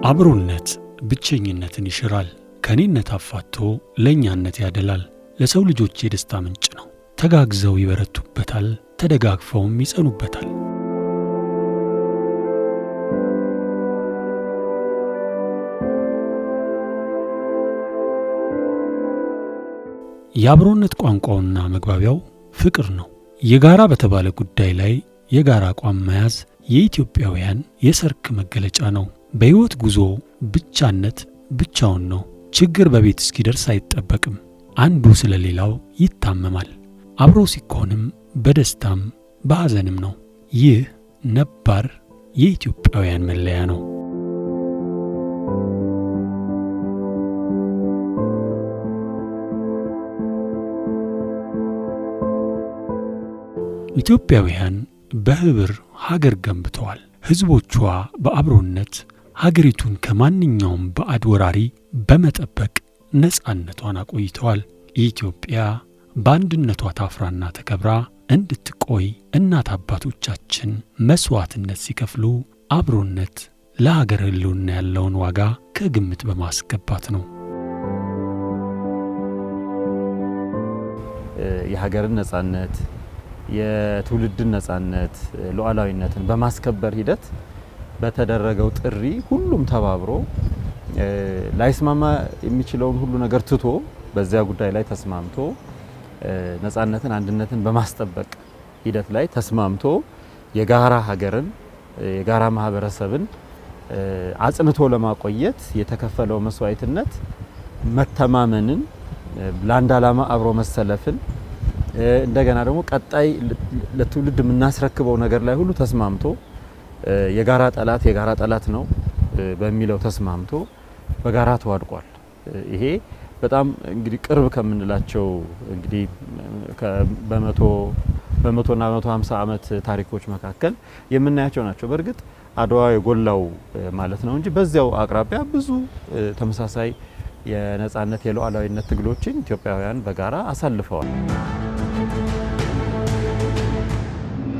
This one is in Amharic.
አብሮነት ብቸኝነትን ይሽራል። ከኔነት አፋቶ ለኛነት ያደላል። ለሰው ልጆች የደስታ ምንጭ ነው። ተጋግዘው ይበረቱበታል፣ ተደጋግፈውም ይጸኑበታል። የአብሮነት ቋንቋውና መግባቢያው ፍቅር ነው። የጋራ በተባለ ጉዳይ ላይ የጋራ አቋም መያዝ የኢትዮጵያውያን የሰርክ መገለጫ ነው። በሕይወት ጉዞ ብቻነት ብቻውን ነው። ችግር በቤት እስኪደርስ አይጠበቅም። አንዱ ስለሌላው ይታመማል። አብሮ ሲኮንም በደስታም በሐዘንም ነው። ይህ ነባር የኢትዮጵያውያን መለያ ነው። ኢትዮጵያውያን በህብር ሀገር ገንብተዋል። ህዝቦቿ በአብሮነት ሀገሪቱን ከማንኛውም ባዕድ ወራሪ በመጠበቅ ነጻነቷን አቆይተዋል። ኢትዮጵያ በአንድነቷ ታፍራና ተከብራ እንድትቆይ እናት አባቶቻችን መስዋዕትነት ሲከፍሉ አብሮነት ለሀገር ህልውና ያለውን ዋጋ ከግምት በማስገባት ነው። የሀገርን ነጻነት የትውልድን ነጻነት ሉዓላዊነትን በማስከበር ሂደት በተደረገው ጥሪ ሁሉም ተባብሮ ላይስማማ የሚችለውን ሁሉ ነገር ትቶ በዚያ ጉዳይ ላይ ተስማምቶ ነጻነትን አንድነትን በማስጠበቅ ሂደት ላይ ተስማምቶ የጋራ ሀገርን የጋራ ማህበረሰብን አጽንቶ ለማቆየት የተከፈለው መስዋዕትነት መተማመንን ለአንድ ዓላማ አብሮ መሰለፍን እንደገና ደግሞ ቀጣይ ለትውልድ የምናስረክበው ነገር ላይ ሁሉ ተስማምቶ የጋራ ጠላት ነው በሚለው ተስማምቶ በጋራ ተዋድቋል። ይሄ በጣም እንግዲህ ቅርብ ከምንላቸው እንግዲህ በመቶና 150 ዓመት ታሪኮች መካከል የምናያቸው ናቸው። በእርግጥ አድዋ የጎላው ማለት ነው እንጂ በዚያው አቅራቢያ ብዙ ተመሳሳይ የነጻነት የሉዓላዊነት ትግሎችን ኢትዮጵያውያን በጋራ አሳልፈዋል።